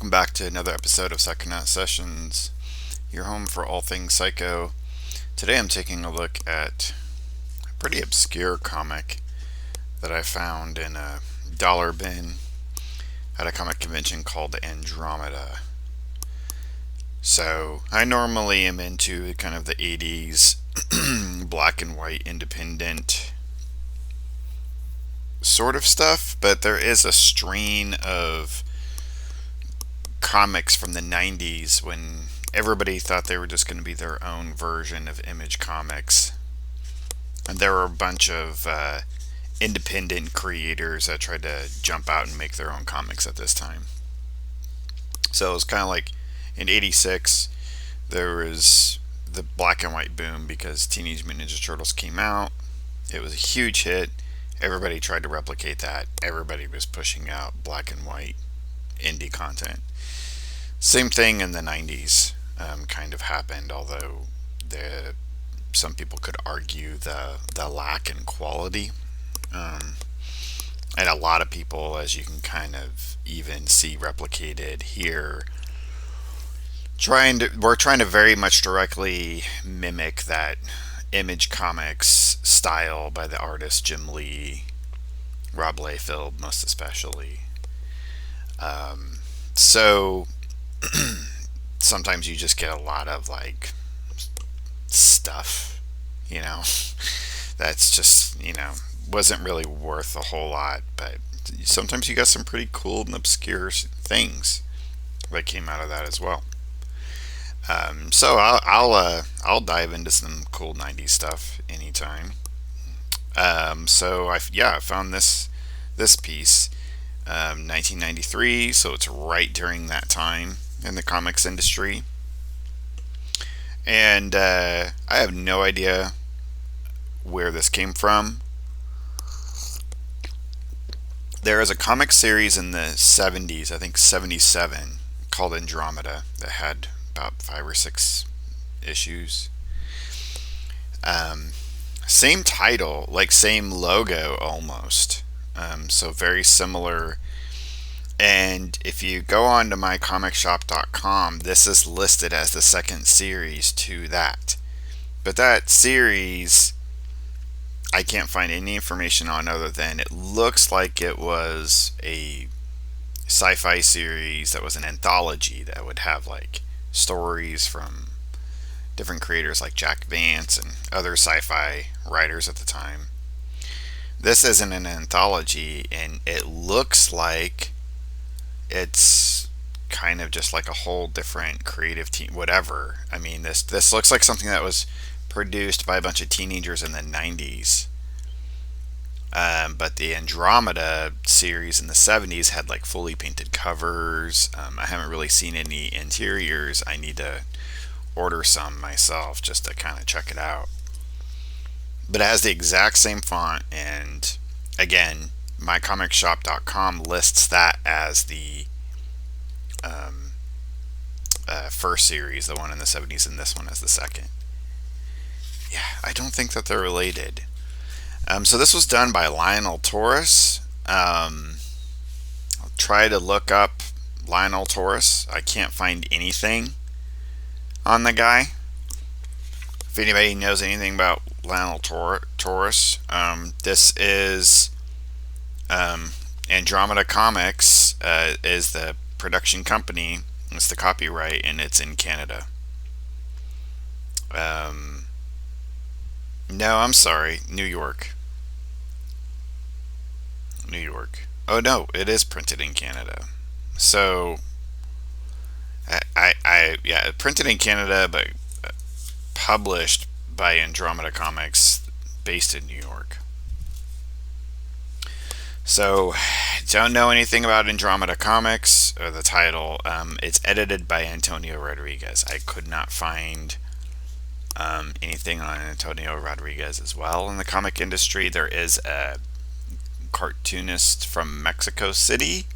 welcome back to another episode of Psychonaut Sessions, your home for all things psycho. Today I'm taking a look at a pretty obscure comic that I found in a dollar bin at a comic convention called Andromeda. So, I normally am into kind of the 80s black and white independent sort of stuff, but there is a strain of comics from the 90s when everybody thought they were just going to be their own version of Image Comics. And there were a bunch of independent creators that tried to jump out and make their own comics at this time. So it was kind of like in 86, there was the black and white boom because Teenage Mutant Ninja Turtles came out. It was a huge hit. Everybody tried to replicate that. Everybody was pushing out black and white indie content. Same thing in the 90s kind of happened, although some people could argue the lack in quality. And a lot of people, as you can kind of even see replicated here, we're trying to very much directly mimic that Image Comics style by the artist Jim Lee, Rob Liefeld most especially. So sometimes you just get a lot of like stuff, that's just, wasn't really worth a whole lot, but sometimes you got some pretty cool and obscure things that came out of that as well. So I'll dive into some cool 90s stuff anytime. So I found this piece, 1993, so it's right during that time in the comics industry. And I have no idea where this came from. There is a comic series in the 70s, I think 77, called Andromeda that had about 5 or 6 issues. Same title, like same logo almost. So very similar. And if you go on to mycomicshop.com, this is listed as the second series to that. But that series, I can't find any information on other than it looks like it was a sci-fi series that was an anthology that would have like stories from different creators like Jack Vance and other sci-fi writers at the time. This isn't an anthology, and it looks like it's kind of just like a whole different creative team, whatever. I mean, this looks like something that was produced by a bunch of teenagers in the 90s. But the Andromeda series in the 70s had like fully painted covers. I haven't really seen any interiors. I need to order some myself just to kind of check it out. But it has the exact same font, and again, mycomicshop.com lists that as the first series, the one in the 70s, and this one as the second. Yeah, I don't think that they're related. So this was done by Lionel Torres. I'll try to look up Lionel Torres. I can't find anything on the guy. If anybody knows anything about Lionel Torres, this is Andromeda Comics is the production company. It's the copyright, and it's in Canada. No, I'm sorry, New York. New York. Oh no, it is printed in Canada. So, printed in Canada, but published by Andromeda Comics, based in New York. So, don't know anything about Andromeda Comics or the title. It's edited by Antonio Rodriguez. I could not find anything on Antonio Rodriguez as well in the comic industry. There is a cartoonist from Mexico City,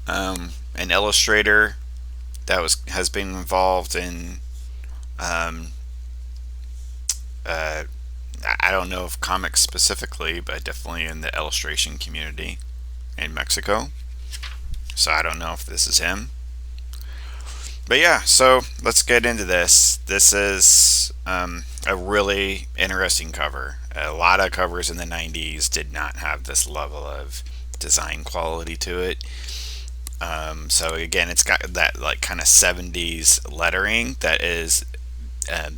an illustrator that has been involved in I don't know if comics specifically, but definitely in the illustration community in Mexico. So I don't know if this is him. But yeah, so let's get into this. This is a really interesting cover. A lot of covers in the 90s did not have this level of design quality to it. So again, it's got that like kind of 70s lettering that is uh,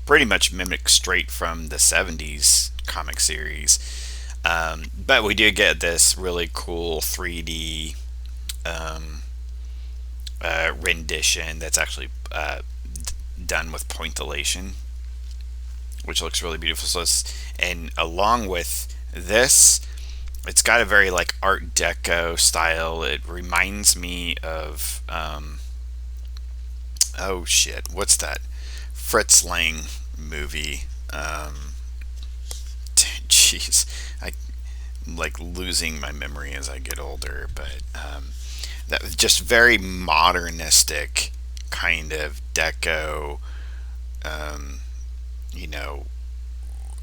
pretty much mimicked straight from the 70s comic series. But we do get this really cool 3D um, rendition that's actually done with pointillation, which looks really beautiful. And along with this, it's got a very like Art Deco style. It reminds me of oh shit, what's that Fritz Lang movie? Jeez, I'm like losing my memory as I get older, but that was just very modernistic kind of deco, um, you know,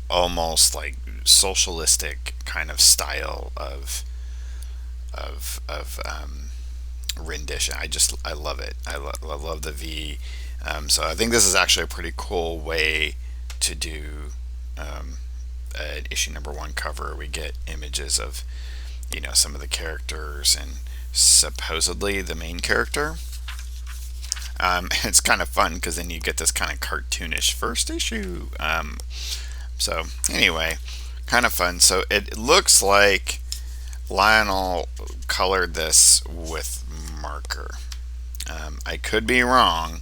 almost like socialistic kind of style of rendition. I love it. I love the V. So I think this is actually a pretty cool way to do um, an issue number one cover. We get images of some of the characters and supposedly the main character. It's kind of fun because then you get this kind of cartoonish first issue. So anyway, kind of fun. So it looks like Lionel colored this with marker. I could be wrong,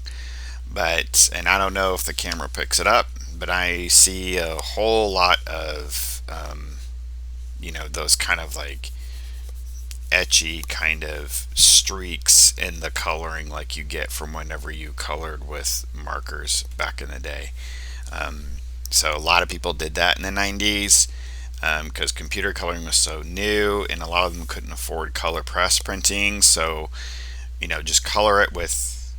and I don't know if the camera picks it up, but I see a whole lot of those kind of like etchy kind of streaks in the coloring like you get from whenever you colored with markers back in the day. So a lot of people did that in the 90s because computer coloring was so new and a lot of them couldn't afford color press printing. So, just color it with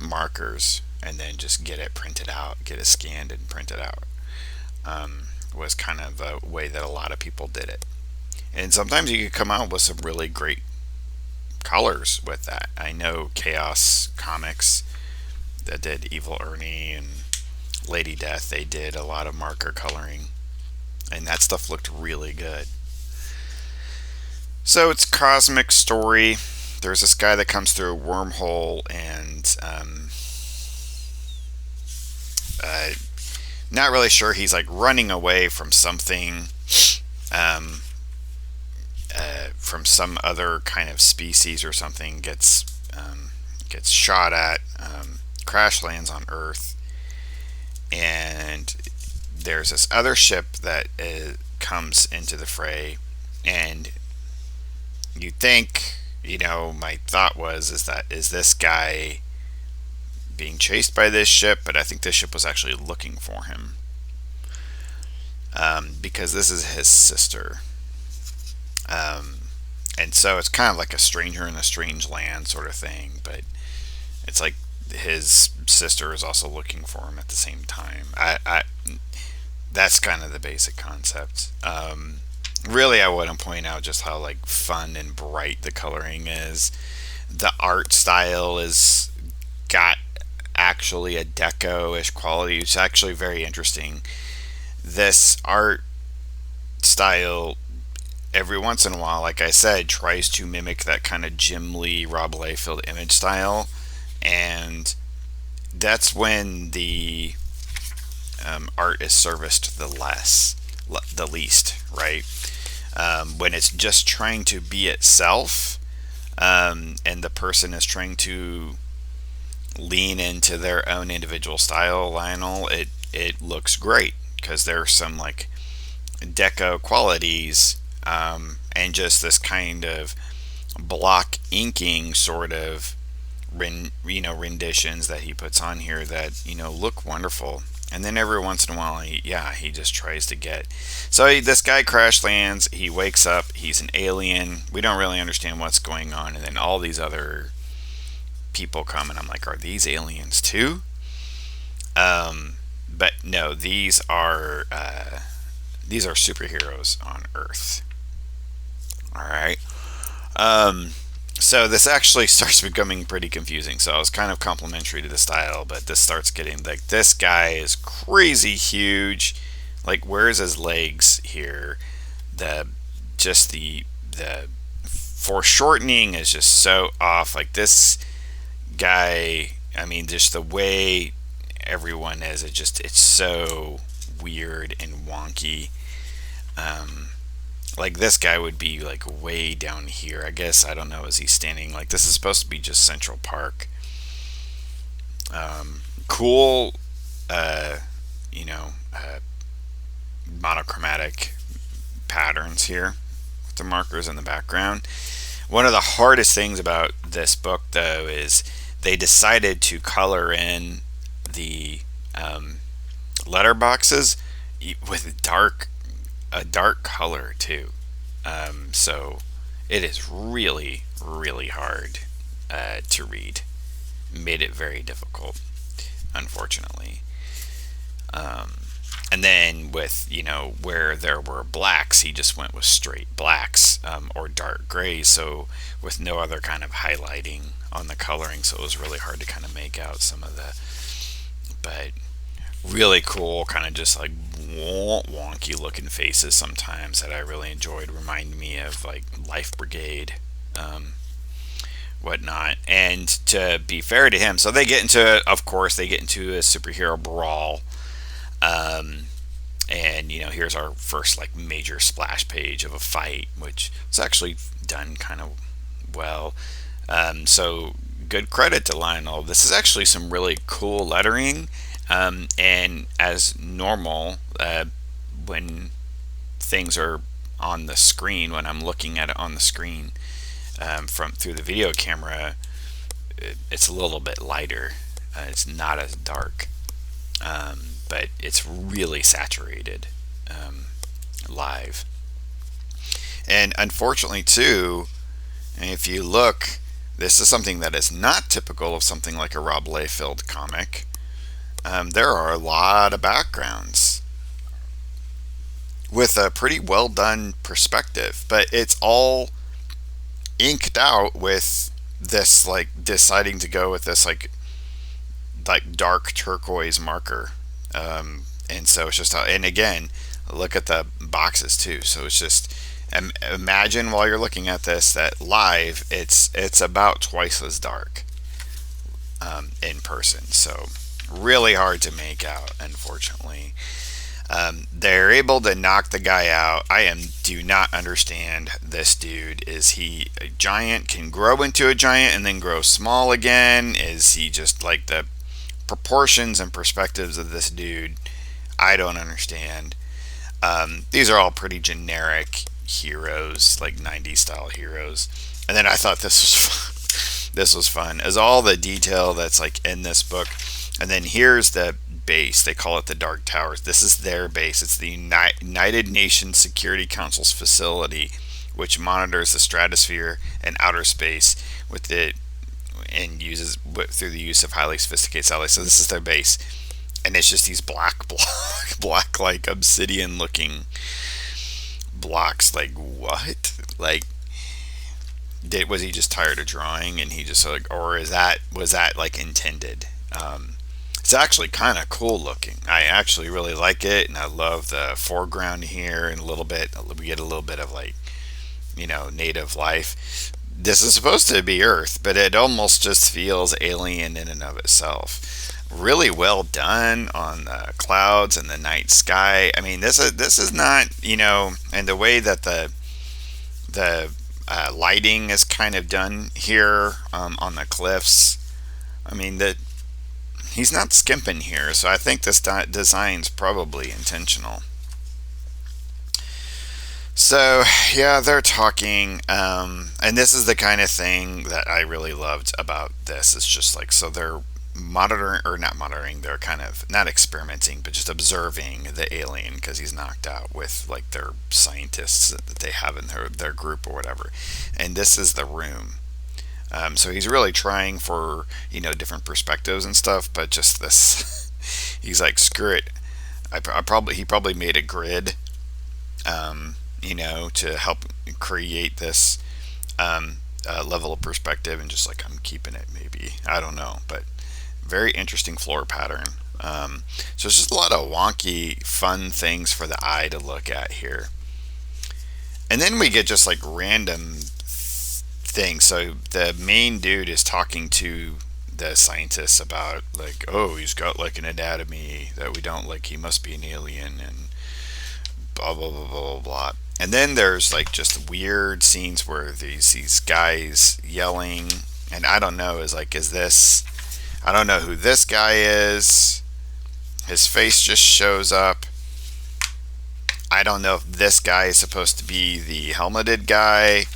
markers and then just get it printed out, get it scanned and printed out. Was kind of a way that a lot of people did it. And sometimes you could come out with some really great colors with that. I know Chaos Comics that did Evil Ernie and Lady Death, they did a lot of marker coloring, and that stuff looked really good. So it's a cosmic story. There's this guy that comes through a wormhole and uh, not really sure. He's like running away from something, um, from some other kind of species or something. Gets shot at. Crash lands on Earth, and there's this other ship that comes into the fray, and you think, my thought is this guy being chased by this ship? But I think this ship was actually looking for him, because this is his sister. And so it's kind of like a stranger in a strange land sort of thing, but it's like his sister is also looking for him at the same time. That's kind of the basic concept. Really, I want to point out just how like fun and bright the coloring is. The art style is got actually a deco-ish quality. It's actually very interesting. This art style, every once in a while, like I said, tries to mimic that kind of Jim Lee, Rob Liefeld image style, and that's when the art is serviced the least, right? When it's just trying to be itself, and the person is trying to lean into their own individual style, Lionel, it looks great because there's some like deco qualities, and just this kind of block inking sort of renditions that he puts on here that look wonderful. And then every once in a while, he just tries to get. So this guy crash lands. He wakes up. He's an alien. We don't really understand what's going on. And then all these other people come, and I'm like, are these aliens too? But no, these are superheroes on Earth. All right. So this actually starts becoming pretty confusing. So I was kind of complimentary to the style, but this starts getting like, this guy is crazy huge. Like, where's his legs here? The just the foreshortening is just so off. Like, this guy, I mean, just the way everyone is, it's so weird and wonky. Um, like, this guy would be like way down here. I guess, I don't know. Is he standing like, this is supposed to be just Central Park? Cool. Uh, you know, monochromatic patterns here with the markers in the background. One of the hardest things about this book, though, is they decided to color in the letter boxes with a dark color too. So it is really, really hard to read. Made it very difficult, unfortunately. Um, and then with, where there were blacks, he just went with straight blacks, or dark grays, so with no other kind of highlighting on the coloring, so it was really hard to kind of make out some of the, but really cool, kind of just like wonky looking faces sometimes that I really enjoyed. Remind me of like Life Brigade, um, whatnot. And to be fair to him, so they get into, of course, they get into a superhero brawl. Um, and here's our first like major splash page of a fight, which was actually done kind of well. So good credit to Lionel. This is actually some really cool lettering. And as normal, when things are on the screen, when I'm looking at it on the screen, from through the video camera, it's a little bit lighter. It's not as dark, but it's really saturated live. And unfortunately, too, if you look, this is something that is not typical of something like a Rob Liefeld comic. There are a lot of backgrounds with a pretty well done perspective, but it's all inked out with this, like, deciding to go with this like dark turquoise marker. And so it's just, and again, look at the boxes too. So it's just, imagine while you're looking at this that live, it's about twice as dark, in person. So really hard to make out, unfortunately. They're able to knock the guy out. Do not understand this dude. Is he a giant, can grow into a giant and then grow small again? Is he just like, the proportions and perspectives of this dude, I don't understand. These are all pretty generic heroes, like 90s style heroes. And then I thought this was fun. This was fun, as all the detail that's like in this book. And then here's the base. They call it the Dark Towers. This is their base. It's the United Nations Security Council's facility, which monitors the stratosphere and outer space with it, and uses through the use of highly sophisticated satellites. So this is their base, and it's just these black like obsidian looking blocks. Like, what? Like, was he just tired of drawing and he just like, or was that like intended? It's actually kind of cool looking. I actually really like it, and I love the foreground here, and we get a little bit of like, native life. This is supposed to be Earth, but it almost just feels alien in and of itself. Really well done on the clouds and the night sky. I mean, this is not, and the way that the lighting is kind of done here, on the cliffs. I mean, that he's not skimping here, so I think this design's probably intentional. So yeah, they're talking, and this is the kind of thing that I really loved about this. It's just like, so they're monitoring, or not monitoring, they're kind of not experimenting, but just observing the alien, because he's knocked out, with like their scientists that they have in their group or whatever. And this is the room. So he's really trying for, different perspectives and stuff, but just this, he's like, screw it. He probably made a grid, to help create this. level of perspective, and just like I'm keeping it, maybe, I don't know, but very interesting floor pattern. So it's just a lot of wonky, fun things for the eye to look at here. And then we get just like random things. So the main dude is talking to the scientists about like, oh, he's got like an anatomy that we don't like. He must be an alien, and blah blah blah blah blah. And then there's like just weird scenes where these guys yelling, and I don't know, is this, I don't know who this guy is. His face just shows up. I don't know if this guy is supposed to be the helmeted guy,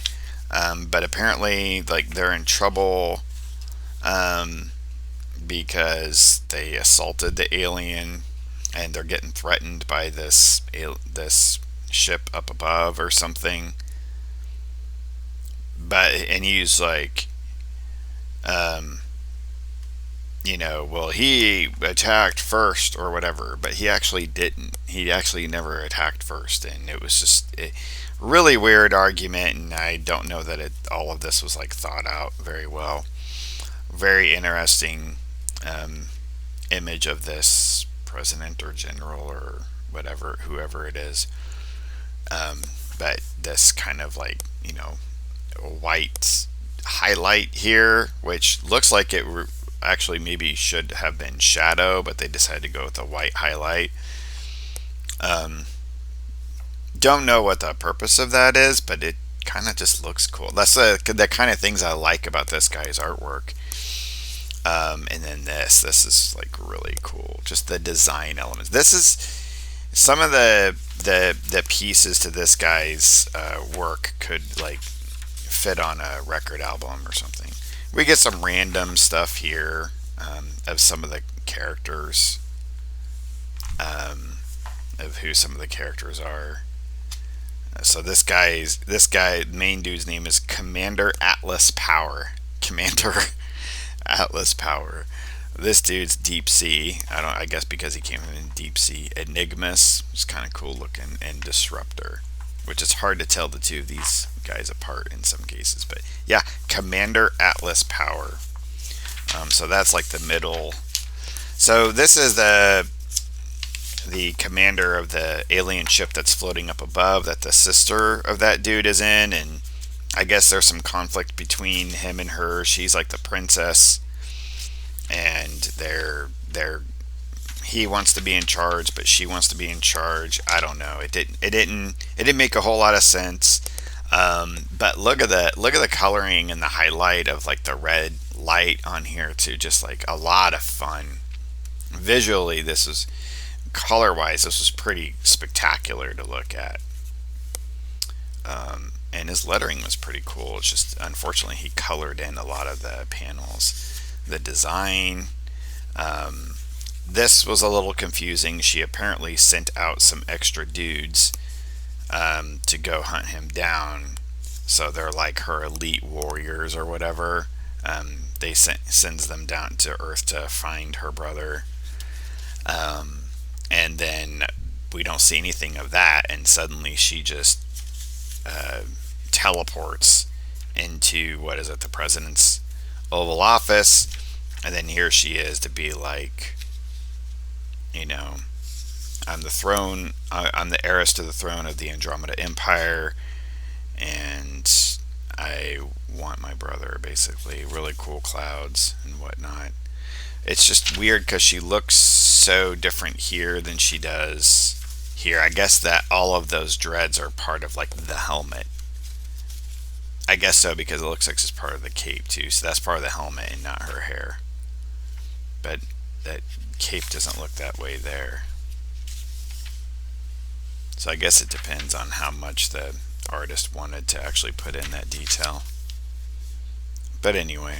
but apparently, like, they're in trouble because they assaulted the alien, and they're getting threatened by this ship up above or something. And he's like, well, he attacked first or whatever, but he actually didn't. He actually never attacked first, and it was just a really weird argument, and I don't know that all of this was like thought out very well. Very interesting image of this president or general or whatever, whoever it is. But this kind of like, white highlight here, which looks like it actually maybe should have been shadow, but they decided to go with a white highlight. Don't know what the purpose of that is, but it kind of just looks cool. That's the kind of things I like about this guy's artwork. And then this is like really cool. Just the design elements. This is some of the pieces to this guy's work could like fit on a record album or something. We get some random stuff here of some of the characters, of who some of the characters are. So this main dude's name is Commander Atlas Power. Commander Atlas Power. This dude's Deep Sea. I guess because he came in Deep Sea. Enigmas, which is kind of cool looking, and Disruptor, which is hard to tell the two of these guys apart in some cases. But yeah, Commander Atlas Power. So that's like the middle. So this is the commander of the alien ship that's floating up above that the sister of that dude is in, and I guess there's some conflict between him and her. She's like the princess, and he wants to be in charge, but she wants to be in charge. I don't know. It didn't make a whole lot of sense. But look at the coloring and the highlight of like the red light on here too. Just like a lot of fun. Visually, color-wise, this was pretty spectacular to look at. And his lettering was pretty cool. It's just, unfortunately, he colored in a lot of the panels. The design, this was a little confusing. She apparently sent out some extra dudes to go hunt him down. So they're like her elite warriors or whatever. They sends them down to Earth to find her brother. And then we don't see anything of that, and suddenly she just teleports into, what is it, the president's Oval Office, and then here she is to be like, I'm the heiress to the throne of the Andromeda Empire, and I want my brother, basically. Really cool clouds and whatnot. It's just weird because she looks so different here than she does here. I guess that all of those dreads are part of like the helmet. I guess so, because it looks like it's part of the cape too. So that's part of the helmet and not her hair. But that cape doesn't look that way there. So I guess it depends on how much the artist wanted to actually put in that detail. But anyway.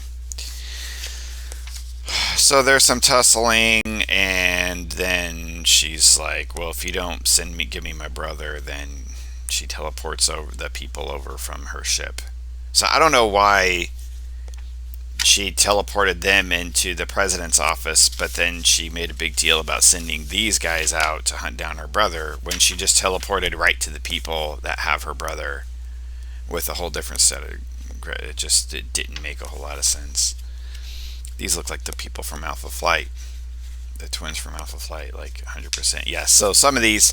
So there's some tussling, and then she's like, well, if you don't give me my brother, then she teleports the people over from her ship. So I don't know why she teleported them into the president's office, but then she made a big deal about sending these guys out to hunt down her brother, when she just teleported right to the people that have her brother with a whole different set of it didn't make a whole lot of sense. These look like the people from Alpha Flight, the twins from Alpha Flight, like 100%. Yes, so some of these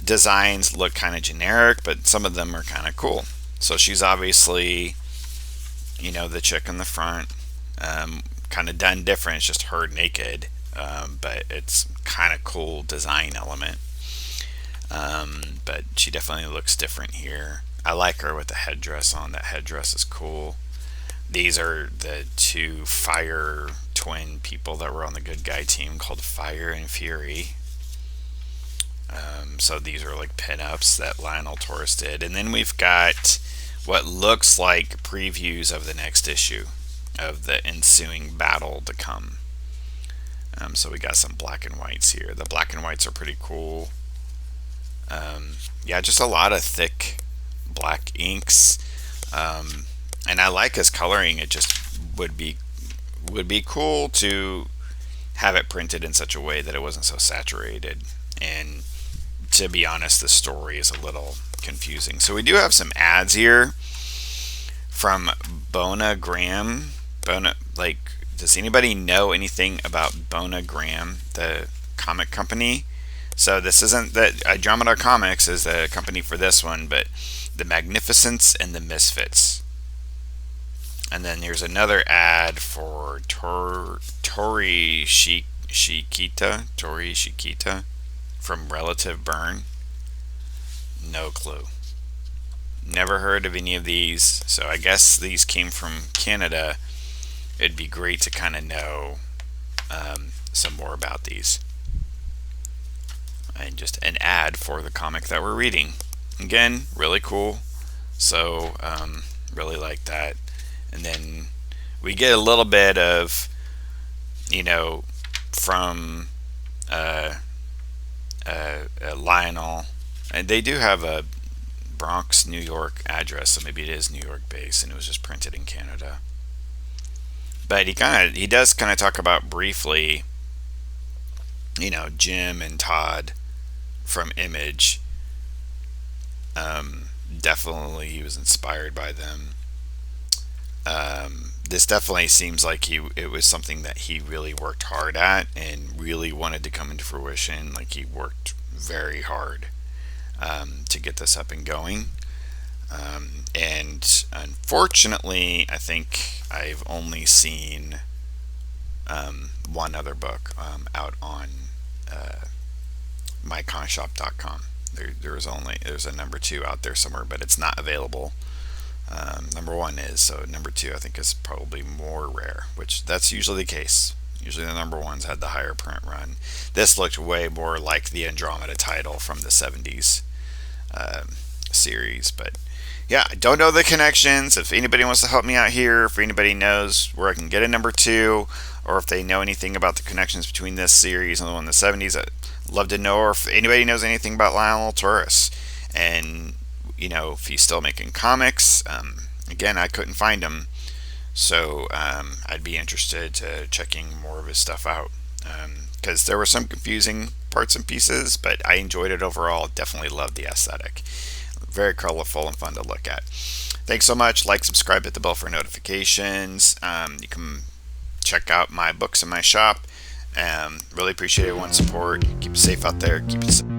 designs look kind of generic, but some of them are kind of cool. So she's obviously, the chick in the front, kind of done different. It's just her naked, but it's kind of cool design element. But she definitely looks different here. I like her with the headdress on. That headdress is cool. These are the two fire twin people that were on the good guy team called Fire and Fury. So these are like pinups that Lionel Torres did. And then we've got what looks like previews of the next issue of the ensuing battle to come. So we got some black and whites here. The black and whites are pretty cool. Yeah, just a lot of thick black inks. And I like his coloring. It just would be cool to have it printed in such a way that it wasn't so saturated. And to be honest, the story is a little confusing. So we do have some ads here from Bonagram. Does anybody know anything about Bonagram, the comic company? So this isn't that Andromeda Comics is the company for this one, but The Magnificents and the Misfits. And then here's another ad for Tori Shikita from Relative Burn. No clue. Never heard of any of these. So I guess these came from Canada. It'd be great to kind of know some more about these. And just an ad for the comic that we're reading. Again, really cool. So really like that. And then we get a little bit of, from Lionel. And they do have a Bronx, New York address, so maybe it is New York based, and it was just printed in Canada. But he does kind of talk about briefly, Jim and Todd from Image. Definitely he was inspired by them. This definitely seems like it was something that he really worked hard at and really wanted to come into fruition. Like he worked very hard to get this up and going. And unfortunately, I think I've only seen one other book out on myconshop.com. There's a number 2 out there somewhere, but it's not available. Number 1 is, so number 2 I think is probably more rare, which that's usually the case. Usually the number 1s had the higher print run. This looked way more like the Andromeda title from the 70s series, but yeah, I don't know the connections. If anybody wants to help me out here, if anybody knows where I can get a number 2, or if they know anything about the connections between this series and the one in the 70s, I'd love to know. Or if anybody knows anything about Lionel Torres, and if he's still making comics. Again, I couldn't find him, so I'd be interested to checking more of his stuff out, because there were some confusing parts and pieces, but I enjoyed it overall. Definitely loved the aesthetic. Very colorful and fun to look at. Thanks so much. Like, subscribe, hit the bell for notifications. You can check out my books in my shop. Really appreciate everyone's support. Keep it safe out there. Keep it safe.